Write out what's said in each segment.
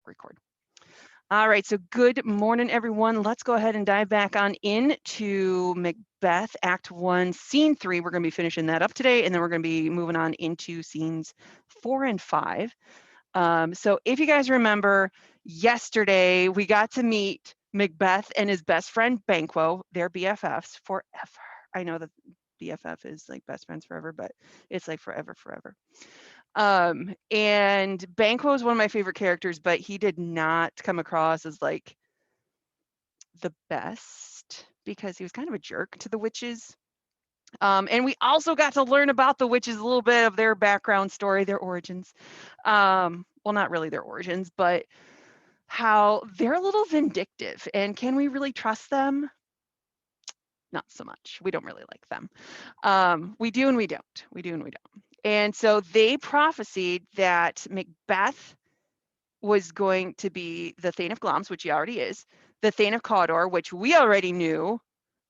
record. All right, so good morning, everyone. Let's go ahead and dive back on into Macbeth Act 1, Scene 3. We're going to be finishing that up today, and then we're going to be moving on into scenes 4 and 5. So if you guys remember, yesterday we got to meet Macbeth and his best friend Banquo. They're BFFs forever. I know that BFF is like best friends forever, but it's like forever, forever. And Banquo is one of my favorite characters, but he did not come across as like the best because he was kind of a jerk to the witches. And we also got to learn about the witches, a little bit of their background story, their origins. Well, not really their origins, but how they're a little vindictive. And can we really trust them? Not so much. We don't really like them. We do and we don't. We do and we don't. And so they prophesied that Macbeth was going to be the Thane of Glamis, which he already is, the Thane of Cawdor, which we already knew,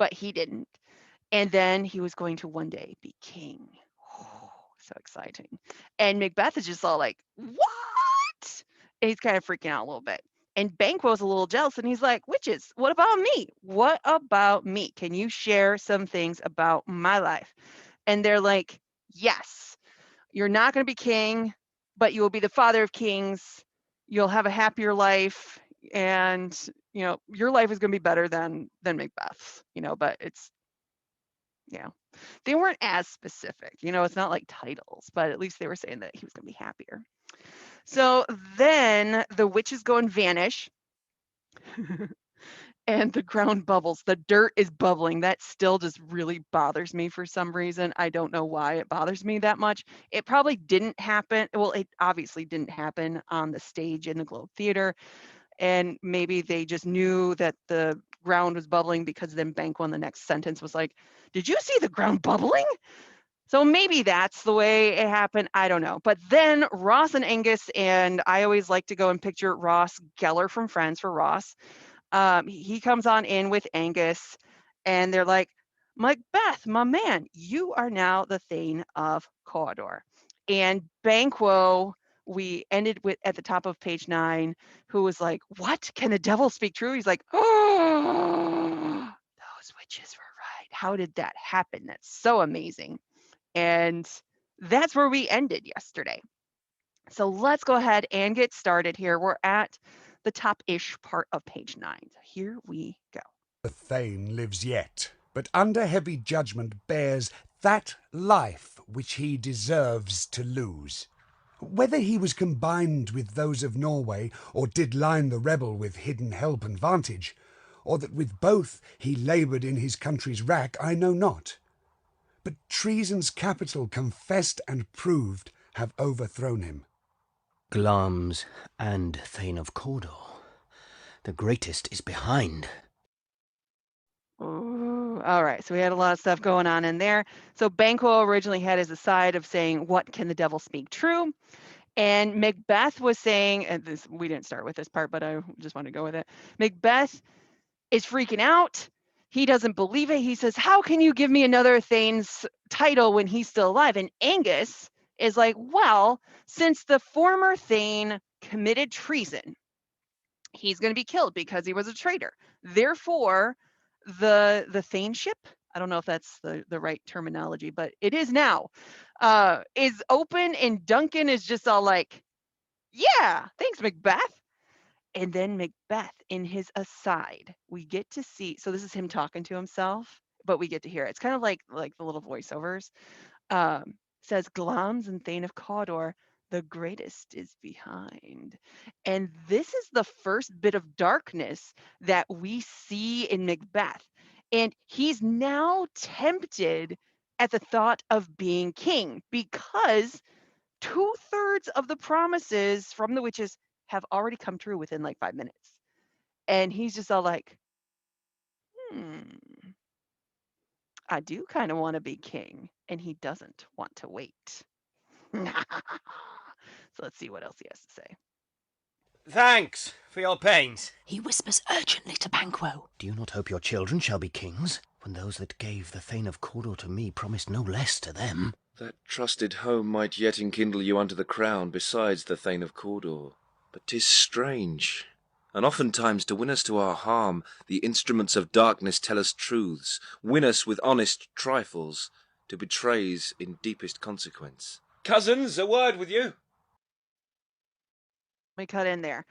but he didn't. And then he was going to one day be king. Oh, so exciting. And Macbeth is just all like, what? And he's kind of freaking out a little bit. And Banquo's a little jealous and he's like, witches, what about me? What about me? Can you share some things about my life? And they're like, yes, you're not going to be king, but you will be the father of kings. You'll have a happier life. And, your life is going to be better than Macbeth's, but it's, yeah, they weren't as specific, it's not like titles, but at least they were saying that he was going to be happier. So then the witches go and vanish and the ground bubbles. The dirt is bubbling. That still just really bothers me for some reason. I don't know why it bothers me that much. It probably didn't happen. Well, it obviously didn't happen on the stage in the Globe Theater. And maybe they just knew that the ground was bubbling because then Banquo in the next sentence was like, did you see the ground bubbling? So maybe that's the way it happened. I don't know. But then Ross and Angus, and I always like to go and picture Ross Geller from Friends for Ross. He comes on in with Angus, and they're like, Macbeth, my man, you are now the Thane of Cawdor. And Banquo, we ended with at the top of page 9, who was like, what? Can the devil speak true? He's like, oh, those witches were right. How did that happen? That's so amazing. And that's where we ended yesterday. So let's go ahead and get started here. We're at the top-ish part of page 9. So here we go. The Thane lives yet, but under heavy judgment bears that life which he deserves to lose. Whether he was combined with those of Norway, or did line the rebel with hidden help and vantage, or that with both he laboured in his country's wrack, I know not. But treason's capital confessed and proved have overthrown him. Glamis and Thane of Cawdor. The greatest is behind. Ooh, all right, so we had a lot of stuff going on in there. So Banquo originally had his aside of saying, what can the devil speak true? And Macbeth was saying, and this, we didn't start with this part, but I just want to go with it. Macbeth is freaking out. He doesn't believe it. He says, how can you give me another Thane's title when he's still alive? And Angus is like, well, since the former Thane committed treason, he's going to be killed because he was a traitor. Therefore, the Thaneship, I don't know if that's the right terminology, but it is now, is open, and Duncan is just all like, yeah, thanks, Macbeth. And then Macbeth, in his aside, we get to see, so this is him talking to himself, but we get to hear it. It's kind of like the little voiceovers. Says Glamis and Thane of Cawdor, the greatest is behind. And this is the first bit of darkness that we see in Macbeth. And he's now tempted at the thought of being king because 2/3 of the promises from the witches have already come true within like 5 minutes. And he's just all like, I do kind of want to be king. And he doesn't want to wait. So let's see what else he has to say. Thanks for your pains. He whispers urgently to Banquo. Do you not hope your children shall be kings, when those that gave the Thane of Cawdor to me promised no less to them? That trusted home might yet enkindle you unto the crown, besides the Thane of Cawdor. But 'tis strange, and oftentimes to win us to our harm, the instruments of darkness tell us truths, win us with honest trifles, to betrays in deepest consequence. Cousins, a word with you. We cut in there.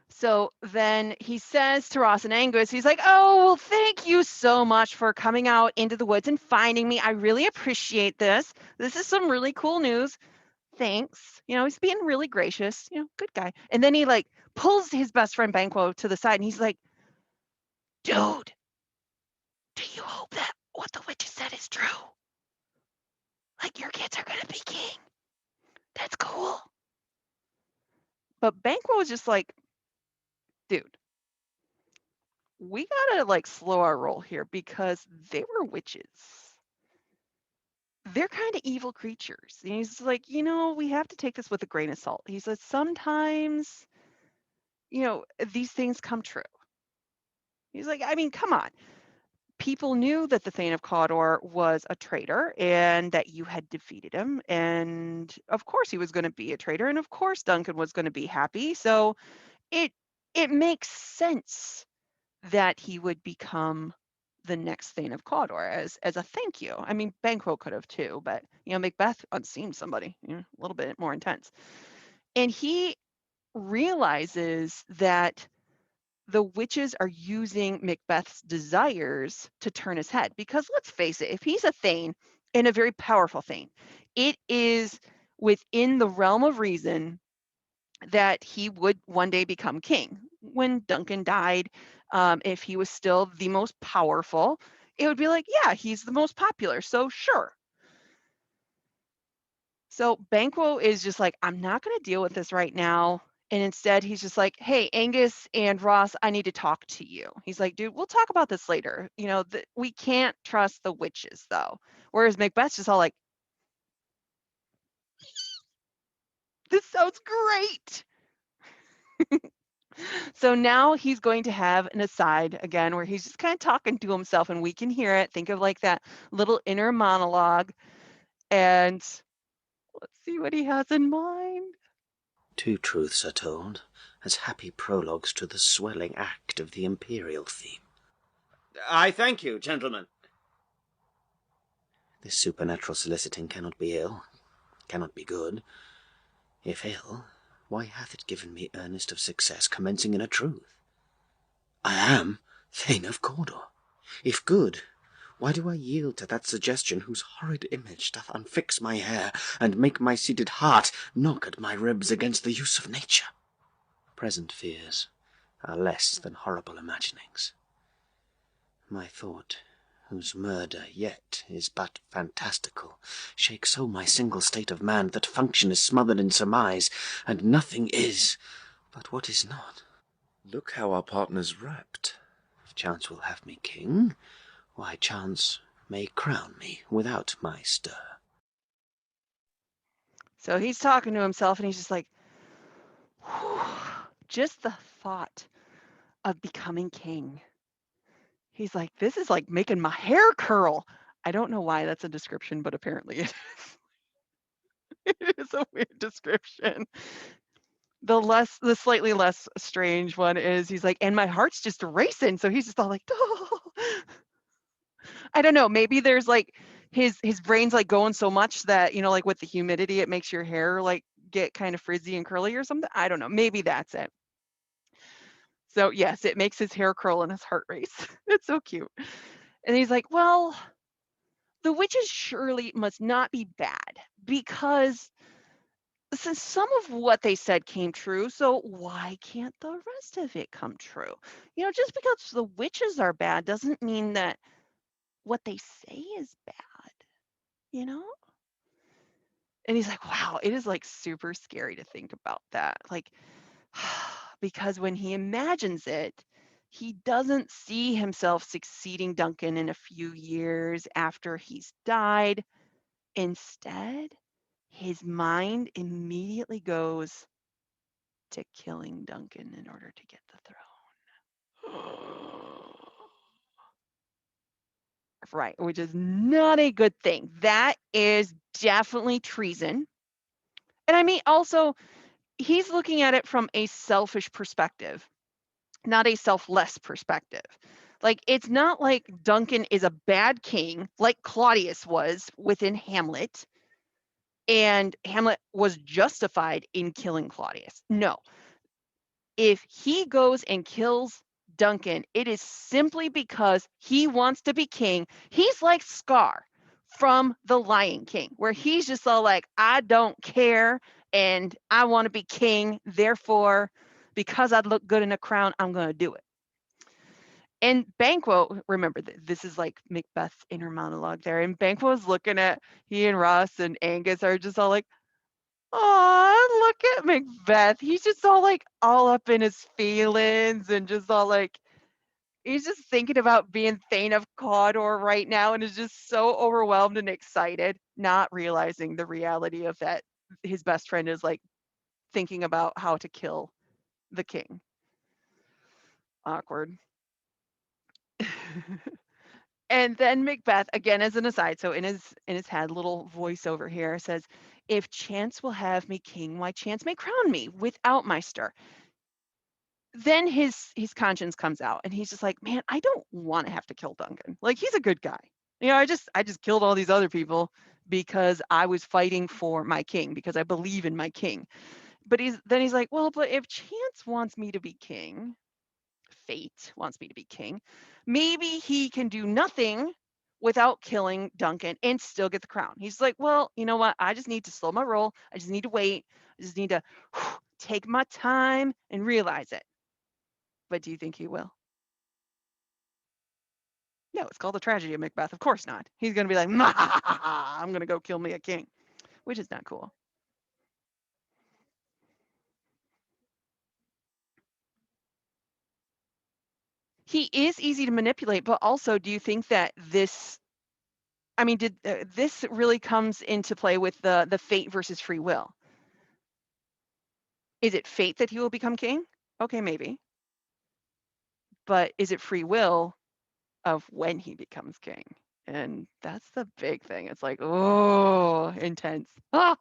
So then he says to Ross and Angus, he's like, oh, well, thank you so much for coming out into the woods and finding me. I really appreciate this. This is some really cool news. Thanks. He's being really gracious, good guy. And then he like pulls his best friend Banquo to the side and he's like, dude, do you hope that what the witches said is true? Like your kids are going to be king. That's cool. But Banquo was just like, dude, we gotta like slow our roll here because they were witches. They're kind of evil creatures. And he's like, we have to take this with a grain of salt. He says, sometimes, these things come true. He's like, I mean, come on. People knew that the Thane of Cawdor was a traitor and that you had defeated him. And of course he was going to be a traitor. And of course Duncan was going to be happy. So it makes sense that he would become the next Thane of Cawdor as a thank you. I mean, Banquo could have too, but Macbeth unseen somebody, a little bit more intense. And he realizes that the witches are using Macbeth's desires to turn his head. Because let's face it, if he's a Thane and a very powerful Thane, it is within the realm of reason that he would one day become king. When Duncan died, if he was still the most powerful, it would be like, yeah, he's the most popular, so sure. So Banquo is just like, I'm not going to deal with this right now. And instead, he's just like, hey, Angus and Ross, I need to talk to you. He's like, dude, we'll talk about this later. We can't trust the witches, though. Whereas Macbeth's just all like, this sounds great. So now he's going to have an aside again where he's just kind of talking to himself and we can hear it. Think of like that little inner monologue. And let's see what he has in mind. Two truths are told as happy prologues to the swelling act of the imperial theme. I thank you, gentlemen. This supernatural soliciting cannot be ill, cannot be good. If ill, why hath it given me earnest of success commencing in a truth? I am Thane of Cawdor. If good, why do I yield to that suggestion whose horrid image doth unfix my hair, and make my seated heart knock at my ribs against the use of nature? Present fears are less than horrible imaginings. My thought, whose murder yet is but fantastical, shakes so my single state of man that function is smothered in surmise, and nothing is but what is not. Look how our partner's rapt. If chance will have me king, why chance may crown me without my stir. So he's talking to himself and he's just like, whew, just the thought of becoming king. He's like, this is like making my hair curl. I don't know why that's a description, but apparently it is. It is a weird description. The slightly less strange one is he's like, and my heart's just racing. So he's just all like, oh. I don't know. Maybe there's like his brain's like going so much that, like with the humidity, it makes your hair like get kind of frizzy and curly or something. I don't know. Maybe that's it. So yes, it makes his hair curl and his heart race. It's so cute. And he's like, well, the witches surely must not be bad because since some of what they said came true, so why can't the rest of it come true? Just because the witches are bad doesn't mean that what they say is bad, you know? And he's like, wow, it is like super scary to think about that. Like, because when he imagines it, he doesn't see himself succeeding Duncan in a few years after he's died. Instead, his mind immediately goes to killing Duncan in order to get the throne. Right, which is not a good thing. That is definitely treason. And I mean, also, he's looking at it from a selfish perspective, not a selfless perspective. Like, it's not like Duncan is a bad king like Claudius was within Hamlet, and Hamlet was justified in killing Claudius. No. If he goes and kills Duncan, it is simply because he wants to be king. He's like Scar from The Lion King, where he's just all like, I don't care and I want to be king. Therefore, because I'd look good in a crown, I'm going to do it. And Banquo, remember, this is like Macbeth's inner monologue there. And Banquo's looking at he and Ross and Angus are just all like, oh, look at Macbeth. He's just all like all up in his feelings and just all like he's just thinking about being Thane of Cawdor right now and is just so overwhelmed and excited, not realizing the reality of that his best friend is like thinking about how to kill the king. Awkward. And then Macbeth, again as an aside, so in his head, little voiceover here says, "If chance will have me king, why chance may crown me without my stir." Then his conscience comes out, and he's just like, "Man, I don't want to have to kill Duncan. Like, he's a good guy. You know, I just killed all these other people because I was fighting for my king because I believe in my king." But he's like, "Well, but if chance wants me to be king, fate wants me to be king, maybe he can do nothing without killing Duncan and still get the crown." He's like, "Well, you know what? I just need to slow my roll. I just need to wait. I just need to take my time and realize it." But do you think he will? No, it's called the tragedy of Macbeth. Of course not. He's going to be like, I'm going to go kill me a king, which is not cool. He is easy to manipulate, but also, do you think that this, I mean, did this really comes into play with the fate versus free will? Is it fate that he will become king? Okay, maybe. But is it free will of when he becomes king? And that's the big thing. It's like, oh, intense. Ah,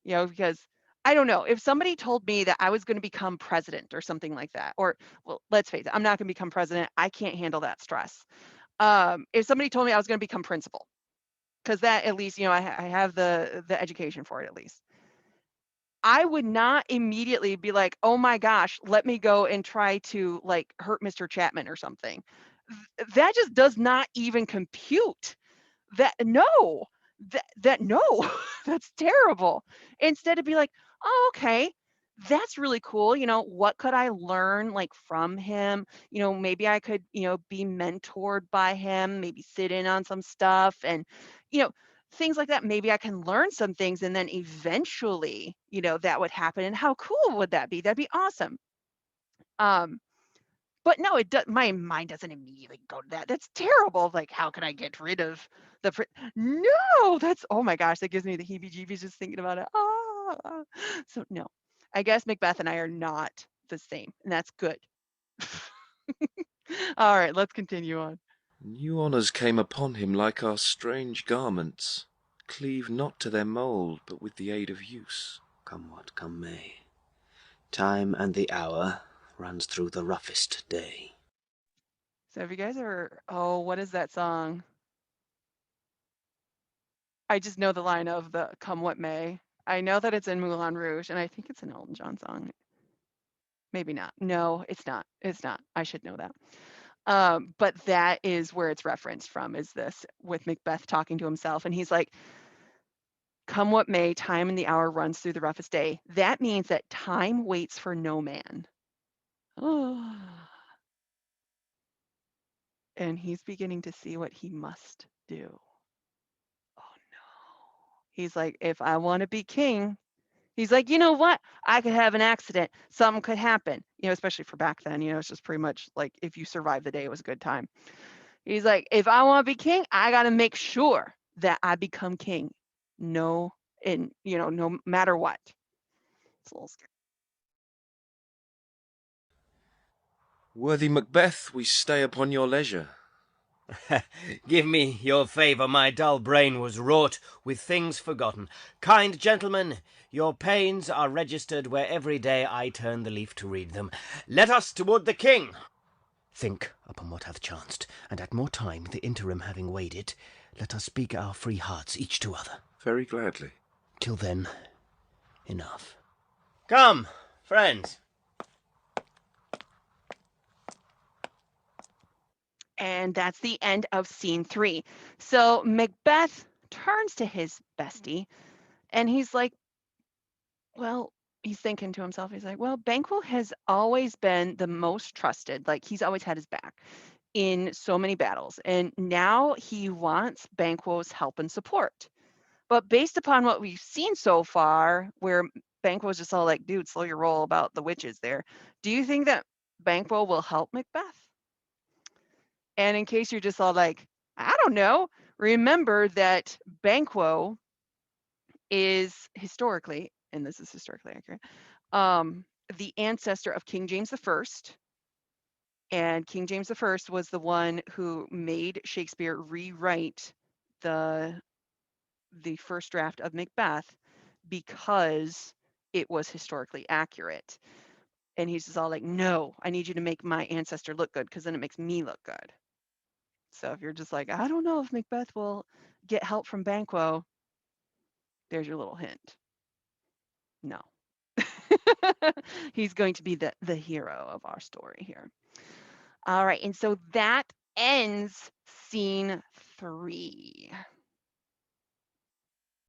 you know, because I don't know if somebody told me that I was going to become president or something like that, or well, let's face it, I'm not going to become president. I can't handle that stress. If somebody told me I was going to become principal, because that at least, you know, I have the education for it at least. I would not immediately be like, oh my gosh, let me go and try to like hurt Mr. Chapman or something. That just does not even compute. That no, that no, that's terrible. Instead of be like, oh, okay, that's really cool. You know, what could I learn like from him? You know, maybe I could, you know, be mentored by him, maybe sit in on some stuff and, you know, things like that. Maybe I can learn some things and then eventually, you know, that would happen. And how cool would that be? That'd be awesome. Um, but no, it does. My mind doesn't immediately go to that. That's terrible. Like, how can I get rid of the? No, that's oh my gosh, that gives me the heebie-jeebies just thinking about it. Ah, so no, I guess Macbeth and I are not the same, and that's good. All right, let's continue on. New honours came upon him like our strange garments, cleave not to their mould, but with the aid of use. Come what come may, time and the hour runs through the roughest day. So have you guys ever? Oh, what is that song? I just know the line of the "Come What May." I know that it's in Moulin Rouge, and I think it's an Elton John song. Maybe not. No, it's not. It's not. I should know that. But that is where it's referenced from, is this with Macbeth talking to himself. And he's like, come what may, time and the hour runs through the roughest day. That means that time waits for no man. Oh. And he's beginning to see what he must do. Oh no. He's like, if I want to be king, he's like, you know what? I could have an accident. Something could happen. You know, especially for back then, you know, it's just pretty much like if you survive the day, it was a good time. He's like, if I want to be king, I got to make sure that I become king. No, and you know, no matter what. It's a little scary. Worthy Macbeth, we stay upon your leisure. Give me your favour, my dull brain was wrought with things forgotten. Kind gentlemen, your pains are registered where every day I turn the leaf to read them. Let us toward the king. Think upon what hath chanced, and at more time, the interim having weighed it, let us speak our free hearts each to other. Very gladly. Till then, enough. Come, friends. And that's the end of scene 3. So Macbeth turns to his bestie and he's like, well, he's thinking to himself, he's like, well, Banquo has always been the most trusted. Like, he's always had his back in so many battles. And now he wants Banquo's help and support. But based upon what we've seen so far, where Banquo's just all like, dude, slow your roll about the witches there, do you think that Banquo will help Macbeth? And in case you're just all like, I don't know, remember that Banquo is historically, and this is historically accurate, the ancestor of King James I. And King James I was the one who made Shakespeare rewrite the first draft of Macbeth because it was historically accurate. And he's just all like, no, I need you to make my ancestor look good because then it makes me look good. So if you're just like, I don't know if Macbeth will get help from Banquo, there's your little hint. No. He's going to be the hero of our story here. All right, and so that ends scene 3.